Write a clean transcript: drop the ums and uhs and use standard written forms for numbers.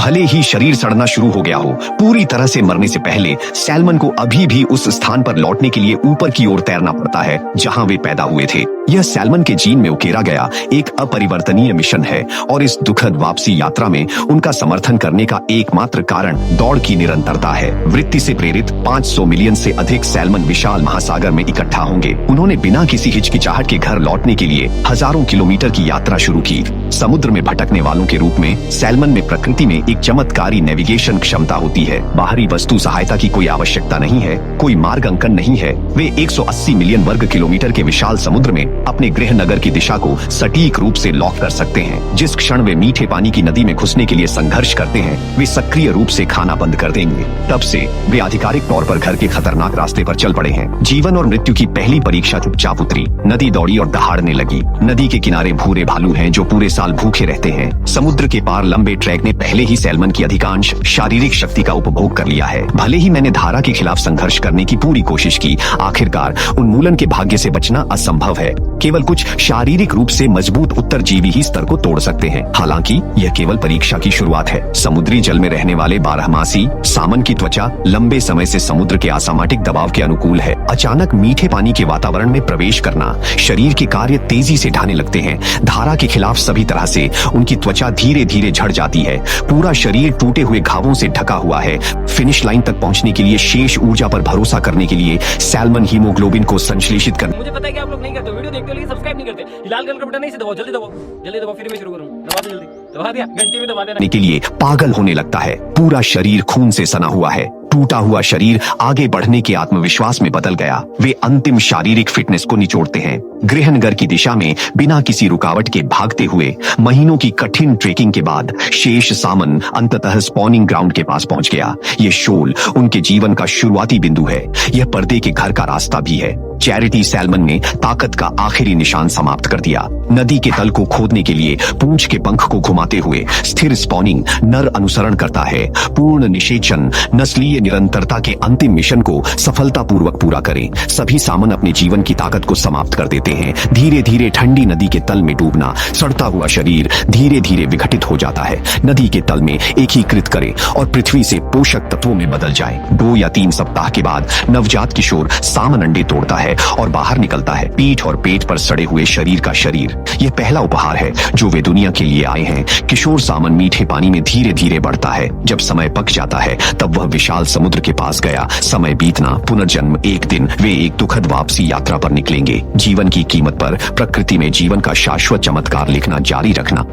भले ही शरीर सड़ना शुरू हो गया हो, पूरी तरह से मरने से पहले सैल्मन को अभी भी उस स्थान पर लौटने के लिए ऊपर की ओर तैरना पड़ता है जहां वे पैदा हुए थे। यह सैल्मन के जीन में उकेरा गया एक अपरिवर्तनीय मिशन है और इस दुखद वापसी यात्रा में उनका समर्थन करने का एकमात्र कारण दौड़ की निरंतरता है। वृत्ति से प्रेरित 500 मिलियन से अधिक सैल्मन विशाल महासागर में इकट्ठा होंगे। उन्होंने बिना किसी हिचकिचाहट के घर लौटने के लिए हजारों किलोमीटर की यात्रा शुरू की। समुद्र में भटकने वालों के रूप में सैल्मन में प्रकृति में एक चमत्कारी नेविगेशन क्षमता होती है। बाहरी वस्तु सहायता की कोई आवश्यकता नहीं है, कोई मार्ग अंकन नहीं है। वे 180 मिलियन वर्ग किलोमीटर के विशाल समुद्र में अपने गृह नगर की दिशा को सटीक रूप से लॉक कर सकते हैं। जिस क्षण वे मीठे पानी की नदी में घुसने के लिए संघर्ष करते हैं, वे सक्रिय रूप से खाना बंद कर देंगे। तब से वे आधिकारिक तौर पर घर के खतरनाक रास्ते पर चल पड़े हैं। जीवन और मृत्यु की पहली परीक्षा चुपचाप उतरी। नदी दौड़ी और दहाड़ने लगी। नदी के किनारे भूरे भालू हैं जो पूरे साल भूखे रहते हैं। समुद्र के पार लंबे ट्रैक ने पहले ही सैल्मन की अधिकांश शारीरिक शक्ति का उपभोग कर लिया है। भले ही मैंने धारा के खिलाफ संघर्ष करने की पूरी कोशिश की, आखिरकार उन्मूलन के भाग्य से बचना असंभव है। केवल कुछ शारीरिक रूप से मजबूत उत्तरजीवी ही स्तर को तोड़ सकते हैं। हालांकि यह केवल परीक्षा की शुरुआत है। समुद्री जल में रहने वाले बारहमासी सामन की त्वचा लंबे समय से समुद्र के असामाजिक दबाव के अनुकूल है। अचानक मीठे पानी के वातावरण में प्रवेश करना शरीर के कार्य तेजी से ढाने लगते हैं। धारा के खिलाफ सभी तरह से उनकी त्वचा धीरे धीरे झड़ जाती है। पूरा शरीर टूटे हुए घावों से ढका हुआ है। फिनिश लाइन तक पहुंचने के लिए शेष ऊर्जा पर भरोसा करने के लिए सैल्मन हीमोग्लोबिन को संश्लेषित कर। मुझे पता है कि आप लोग नहीं करते, वीडियो देखते हो लेकिन सब्सक्राइब नहीं करते। लाल कलर का बटन नहीं से दबाओ, जल्दी दबाओ, जल्दी दबाओ, फिर मैं शुरू करूँ। दबा दो, जल्दी दबा दिया, घंटी में दबा देना। के लिए पागल होने लगता है। पूरा शरीर खून से सना हुआ है। टूटा हुआ शरीर आगे बढ़ने के आत्मविश्वास में बदल गया। वे अंतिम शारीरिक फिटनेस को निचोड़ते हैं। गृहनगर की दिशा में बिना किसी रुकावट के भागते हुए महीनों की कठिन ट्रेकिंग के बाद शेष सामन अंततः स्पॉनिंग ग्राउंड के पास पहुंच गया। ये शोल उनके जीवन का शुरुआती बिंदु है। यह पर्दे के घर का रास्ता भी है। चैरिटी सैल्मन ने ताकत का आखिरी निशान समाप्त कर दिया। नदी के तल को खोदने के लिए पूंछ के पंख को घुमाते हुए स्थिर स्पॉनिंग नर अनुसरण करता है। पूर्ण निषेचन नस्लीय निरंतरता के अंतिम मिशन को सफलतापूर्वक पूरा करें। सभी सामन अपने जीवन की ताकत को समाप्त कर देते हैं। धीरे धीरे ठंडी नदी के तल में डूबना। सड़ता हुआ शरीर धीरे धीरे विघटित हो जाता है। नदी के तल में एकीकृत करे और पृथ्वी से पोषक तत्वों में बदल जाए। 2 या 3 सप्ताह के बाद नवजात किशोर सामन अंडे तोड़ता है और बाहर निकलता है। पीठ और पेट पर सड़े हुए शरीर का शरीर। यह पहला उपहार है जो वे दुनिया के लिए आए हैं। किशोर सामन मीठे पानी में धीरे धीरे बढ़ता है। जब समय पक जाता है तब वह विशाल समुद्र के पास गया। समय बीतना, पुनर्जन्म, एक दिन वे एक दुखद वापसी यात्रा पर निकलेंगे। जीवन की कीमत पर प्रकृति में जीवन का शाश्वत चमत्कार लिखना जारी रखना।